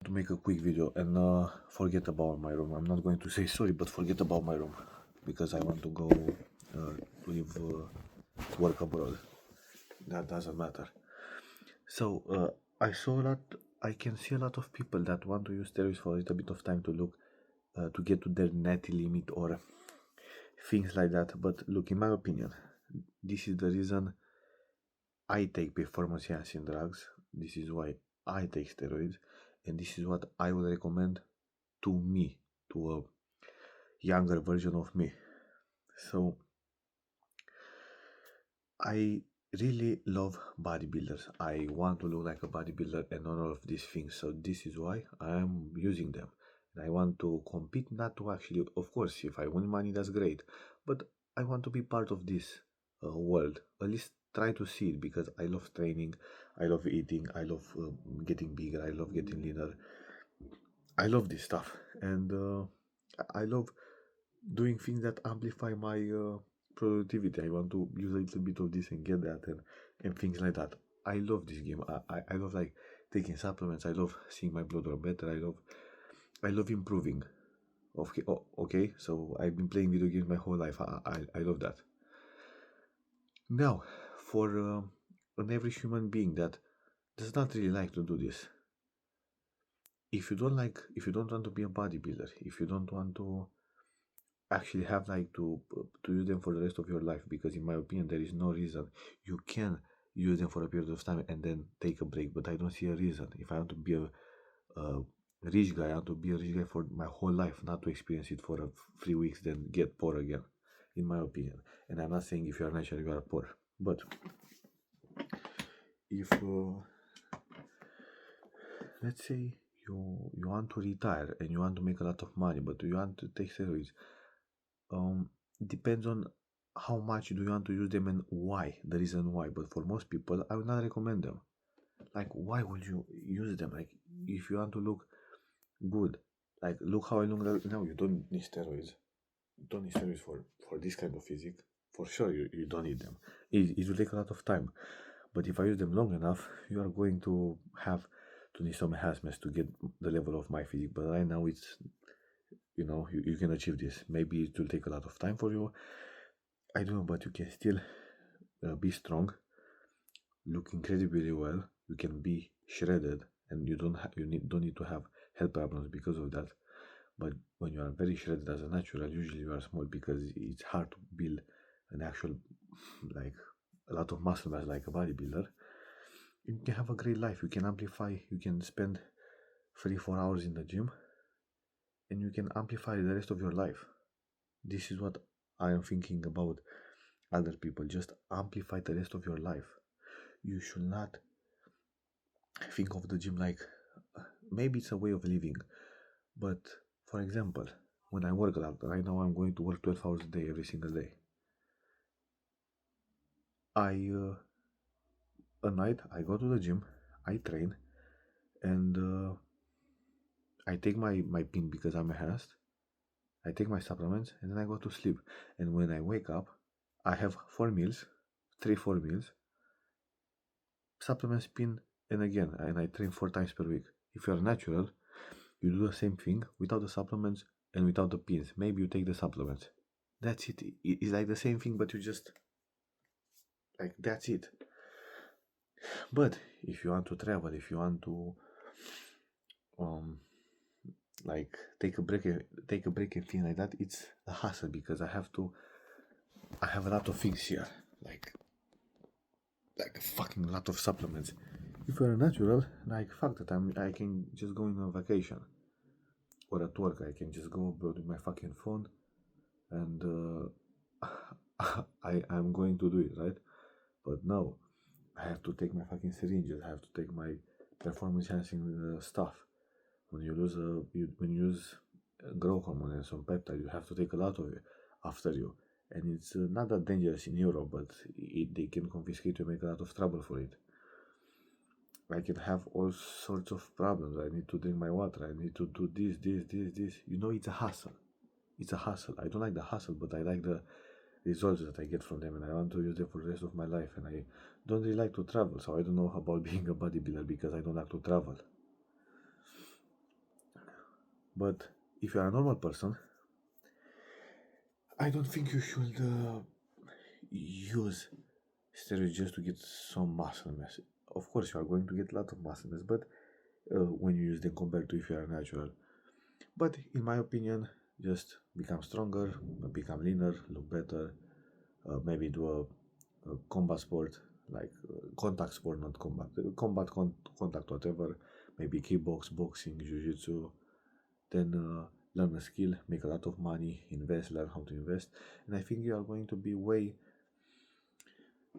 to make a quick video and forget about my room. I'm not going to say sorry, but forget about my room because I want to go to live, work abroad. That doesn't matter. So I can see a lot of people that want to use steroids for a little bit of time to look, to get to their net limit or things like that. But look, in my opinion, this is the reason I take performance enhancing drugs. This is why I take steroids, and this is what I would recommend to me, to a younger version of me. So I really love bodybuilders. I want to look like a bodybuilder and all of these things. So this is why I am using them. And I want to compete, not to actually, of course, if I win money, that's great. But I want to be part of this world. At least try to see it because I love training. I love eating. I love getting bigger. I love getting leaner. I love this stuff. And I love doing things that amplify my productivity. I want to use a little bit of this and get that and things like that. I love this game. I love like taking supplements. I love seeing my blood work better. I love improving. Okay, okay. So I've been playing video games my whole life. I love that. Now, for an average human being that does not really like to do this, if you don't want to be a bodybuilder, if you don't want to actually have like to use them for the rest of your life, because in my opinion there is no reason. You can use them for a period of time and then take a break, but I don't see a reason. If I want to be a rich guy, I want to be a rich guy for my whole life, not to experience it for 3 weeks then get poor again, in my opinion. And I'm not saying if you are natural you are poor, but if let's say you want to retire and you want to make a lot of money but you want to take steroids, depends on how much do you want to use them and why, the reason why. But for most people I would not recommend them. Like, why would you use them? Like, if you want to look good, like look how I look now, you don't need steroids. You don't need steroids for this kind of physique. For sure you don't need them. It will take a lot of time, but if I use them long enough, you are going to have to need some enhancements to get the level of my physique. But right now it's, you can achieve this. Maybe it will take a lot of time for you, I don't know, but you can still be strong, look incredibly well. You can be shredded, and you don't need to have health problems because of that. But when you are very shredded as a natural, usually you are small because it's hard to build an actual, like, a lot of muscle mass like a bodybuilder. You can have a great life. You can amplify. You can spend 3-4 hours in the gym, and you can amplify the rest of your life. This is what I am thinking about other people. Just amplify the rest of your life. You should not think of the gym like, maybe it's a way of living, but for example, when I work out right now, I'm going to work 12 hours a day every single day. At night I go to the gym, I train, and I take my pin because I'm enhanced. I take my supplements and then I go to sleep. And when I wake up, I have 4 meals, 4 meals, supplements, pin, and again, and I train 4 times per week. If you are natural, you do the same thing without the supplements and without the pins. Maybe you take the supplements. That's it. It's like the same thing, but you just, like, that's it. But if you want to travel, if you want to like take a break and things like that, it's a hassle because I have a lot of things here, like a fucking lot of supplements. If you're a natural, like, fuck that, I can just go on a vacation or at work. I can just go abroad with my fucking phone and I'm going to do it, right? But no, I have to take my fucking syringes. I have to take my performance enhancing stuff. When you use growth hormone and some peptide, you have to take a lot of it after you, and it's not that dangerous in Europe, but they can confiscate you and make a lot of trouble for it. I can have all sorts of problems. I need to drink my water. I need to do this. It's a hassle. It's a hassle. I don't like the hassle, but I like the results that I get from them, and I want to use them for the rest of my life. And I don't really like to travel, so I don't know about being a bodybuilder because I don't like to travel. But if you are a normal person, I don't think you should use steroids just to get some muscle mass. Of course, you are going to get a lot of muscle mass, but when you use them compared to if you are natural. But in my opinion, just become stronger, become leaner, look better, maybe do a combat sport, like contact sport, not combat, contact, whatever, maybe kickbox, boxing, jiu-jitsu, then learn a skill, make a lot of money, invest, learn how to invest, and I think you are going to be way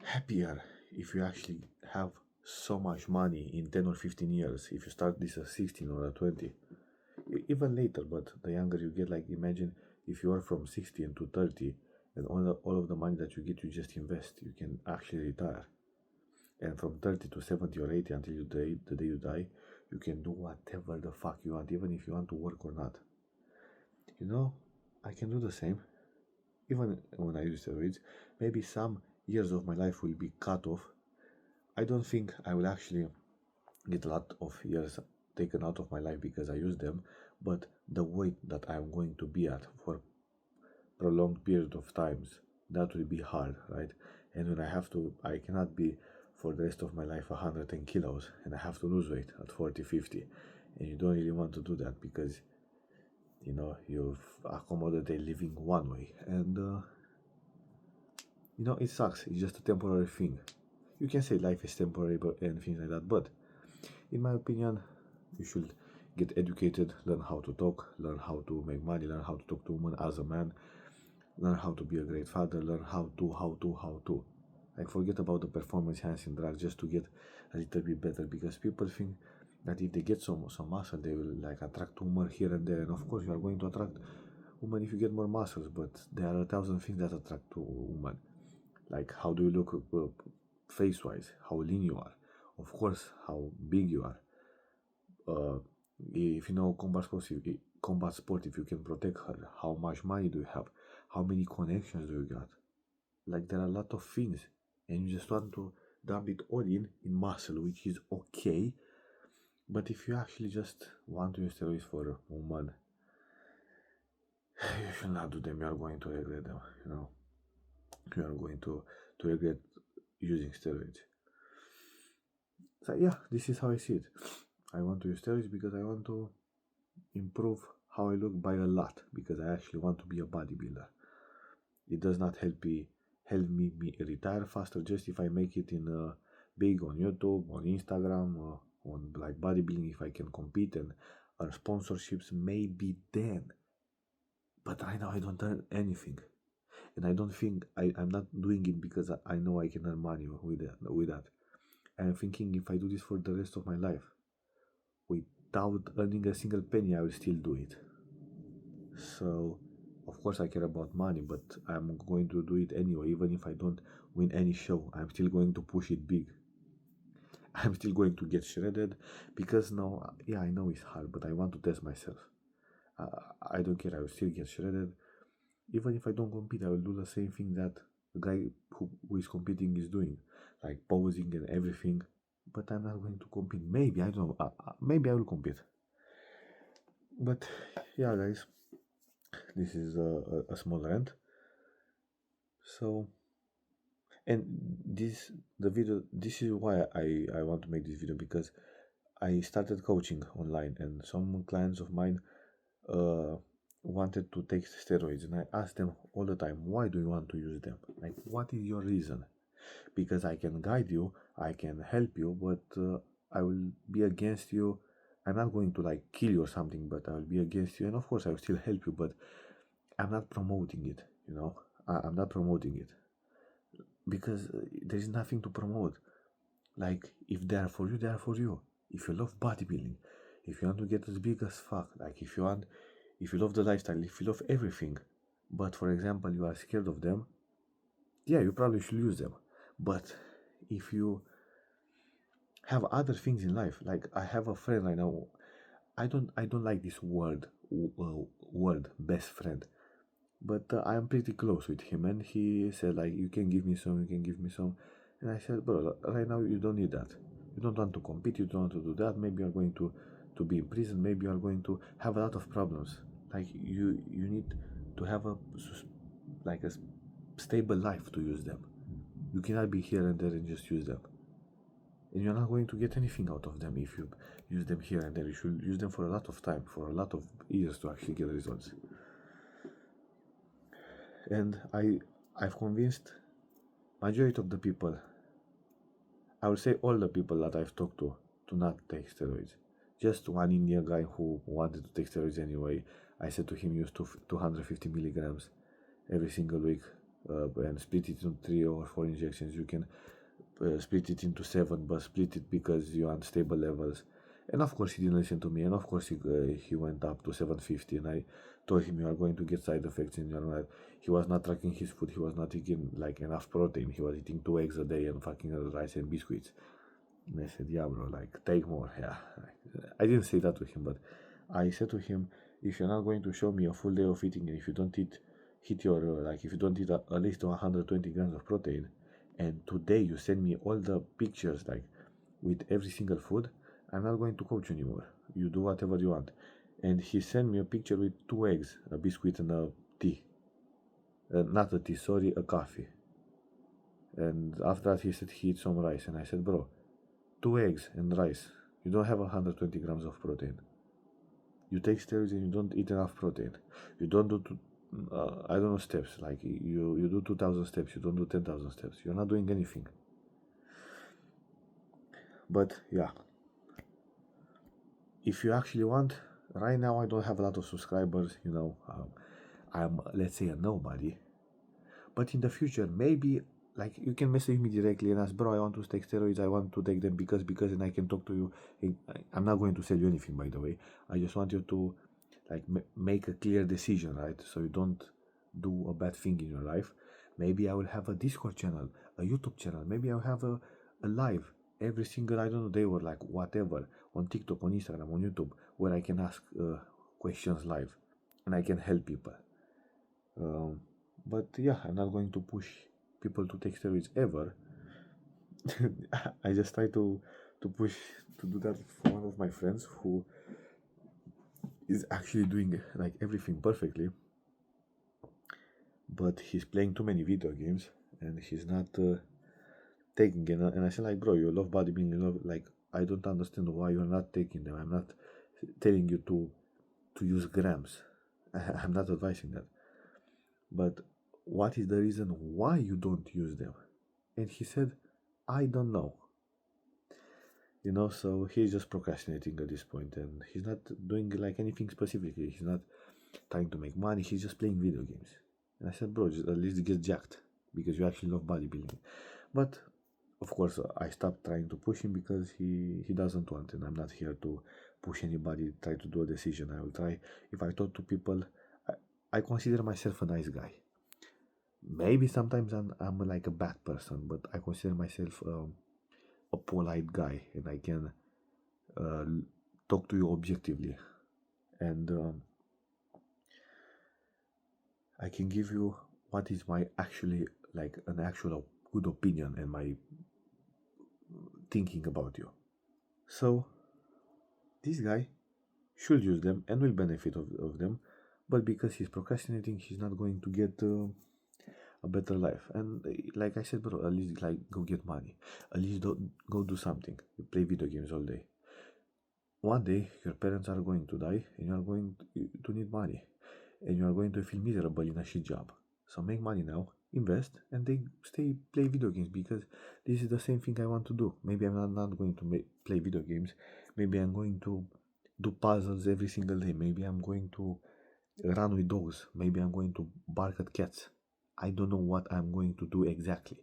happier if you actually have so much money in 10 or 15 years. If you start this at 16 or at 20, even later, but the younger you get, like imagine if you are from 16 to 30 and all of the money that you get you just invest, you can actually retire. And from 30 to 70 or 80 until the day you die, you can do whatever the fuck you want, even if you want to work or not. You know, I can do the same. Even when I use steroids, maybe some years of my life will be cut off. I don't think I will actually get a lot of years taken out of my life because I use them, but the weight that I'm going to be at for prolonged period of times, that will be hard, right? And when I cannot be for the rest of my life 110 kilos and I have to lose weight at 40, 50. And you don't really want to do that because, you've accommodated living one way. And, it sucks. It's just a temporary thing. You can say life is temporary and things like that, but in my opinion, you should get educated, learn how to talk, learn how to make money, learn how to talk to women as a man, learn how to be a great father, learn how to. Like, forget about the performance enhancing drugs just to get a little bit better, because people think that if they get some muscle, they will like attract women here and there. And of course, you are going to attract women if you get more muscles, but there are 1,000 things that attract to women. Like, how do you look face wise, how lean you are, of course, how big you are. If you know combat sport, if you can protect her, how much money do you have, how many connections do you got? Like, there are a lot of things, and you just want to dump it all in muscle, which is okay. But if you actually just want to use steroids for a woman, you should not do them. You are going to regret them. You are going to regret using steroids. So yeah, this is how I see it. I want to use steroids because I want to improve how I look by a lot, because I actually want to be a bodybuilder. It does not help me retire faster just if I make it in big on YouTube, on Instagram, on like bodybuilding. If I can compete and earn sponsorships, maybe then. But right now I don't earn anything, and I don't think I'm not doing it because I know I can earn money with that. I'm thinking if I do this for the rest of my life, without earning a single penny, I will still do it. So, of course, I care about money, but I'm going to do it anyway. Even if I don't win any show, I'm still going to push it big. I'm still going to get shredded because now, yeah, I know it's hard, but I want to test myself. I don't care, I will still get shredded. Even if I don't compete, I will do the same thing that the guy who is competing is doing, like posing and everything. But I'm not going to compete. Maybe, I don't know, maybe I will compete. But yeah, guys, this is a small rant. So, and this is why I want to make this video, because I started coaching online and some clients of mine uh, wanted to take steroids, and I asked them all the time, why do you want to use them? Like, what is your reason? Because I can guide you, I can help you, but I will be against you. I'm not going to like kill you or something, but I will be against you, and of course I will still help you, but I'm not promoting it. I'm not promoting it because there is nothing to promote. Like, if they are for you, they are for you. If you love bodybuilding, if you want to get as big as fuck, like if you love the lifestyle, if you love everything, but for example you are scared of them, yeah, you probably should use them. But if you have other things in life, like I have a friend right now, I don't like this word best friend, but I am pretty close with him, and he said like, you can give me some, and I said, bro, right now you don't need that. You don't want to compete, you don't want to do that. Maybe you're going to to be in prison, maybe you are going to have a lot of problems. Like you need to have like a stable life to use them. You cannot be here and there and just use them. And you're not going to get anything out of them if you use them here and there. You should use them for a lot of time, for a lot of years to actually get results. And I've convinced majority of the people, I would say all the people that I've talked to not take steroids. Just one Indian guy who wanted to take steroids anyway. I said to him, use 250 milligrams every single week and split it into 3 or 4 injections. You can split it into 7, but split it because you're on stable levels. And of course he didn't listen to me, and of course he went up to 750, and I told him you are going to get side effects and you're not. He was not tracking his food, he was not eating like enough protein, he was eating 2 eggs a day and fucking rice and biscuits. And I said, yeah bro, like take more. Yeah, I didn't say that to him, but I said to him, if you're not going to show me a full day of eating, and if you don't hit your like if you don't eat at least 120 grams of protein, and today you send me all the pictures like with every single food, I'm not going to coach you anymore. You do whatever you want. And he sent me a picture with 2 eggs, a biscuit and a tea. Not a tea, sorry, a coffee. And after that he said he eats some rice, and I said, bro, 2 eggs and rice, you don't have 120 grams of protein. You take steroids and you don't eat enough protein. You don't do I don't know, steps, like you do 2,000 steps, you don't do 10,000 steps. You're not doing anything. But yeah, if you actually want, right now I don't have a lot of subscribers, you know, I'm, let's say, a nobody. But in the future, maybe, like, you can message me directly and ask, bro, I want to take steroids, I want to take them because, and I can talk to you. I'm not going to sell you anything, by the way. I just want you to, like, make a clear decision, right? So you don't do a bad thing in your life. Maybe I will have a Discord channel, a YouTube channel. Maybe I'll have a live every single, I don't know, day or like whatever, on TikTok, on Instagram, on YouTube, where I can ask questions live and I can help people. But yeah, I'm not going to push people to take steroids ever. I just try to push to do that for one of my friends who is actually doing like everything perfectly, but he's playing too many video games and he's not taking it. And I said, like, bro, you love bodybuilding, you love, like, I don't understand why you're not taking them. I'm not telling you to use grams. I'm not advising that. But what is the reason why you don't use them? And he said, I don't know. You know, so he's just procrastinating at this point, and he's not doing like anything specifically. He's not trying to make money. He's just playing video games. And I said, bro, just at least get jacked because you actually love bodybuilding. But of course, I stopped trying to push him because he doesn't want, and I'm not here to push anybody, try to do a decision. I will try. If I talk to people, I consider myself a nice guy. Maybe sometimes I'm like a bad person, but I consider myself a polite guy, and I can talk to you objectively, and I can give you what is my actually like an actual good opinion and my thinking about you. So this guy should use them and will benefit of them, but because he's procrastinating, he's not going to get a better life. And like I said, bro, at least like go get money. At least go do something. You play video games all day. One day your parents are going to die and you are going to need money, and you are going to feel miserable in a shit job. So make money now, invest, and they play video games, because this is the same thing I want to do. Maybe I'm not going to play video games. Maybe I'm going to do puzzles every single day. Maybe I'm going to run with dogs. Maybe I'm going to bark at cats. I don't know what I'm going to do exactly,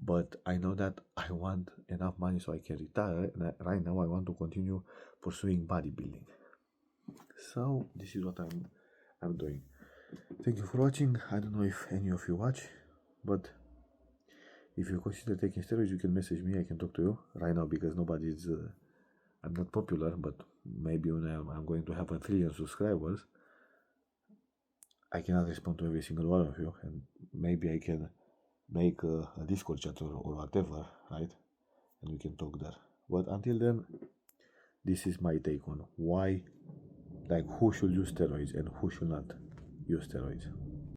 but I know that I want enough money so I can retire, and right now I want to continue pursuing bodybuilding. So this is what I'm doing. Thank you for watching. I don't know if any of you watch, but if you consider taking steroids, you can message me. I can talk to you right now, because nobody's I'm not popular, but maybe when I'm going to have 1 trillion subscribers, I cannot respond to every single one of you, and maybe I can make a Discord chat or whatever, right? And we can talk there. But until then, this is my take on why, like, who should use steroids and who should not use steroids.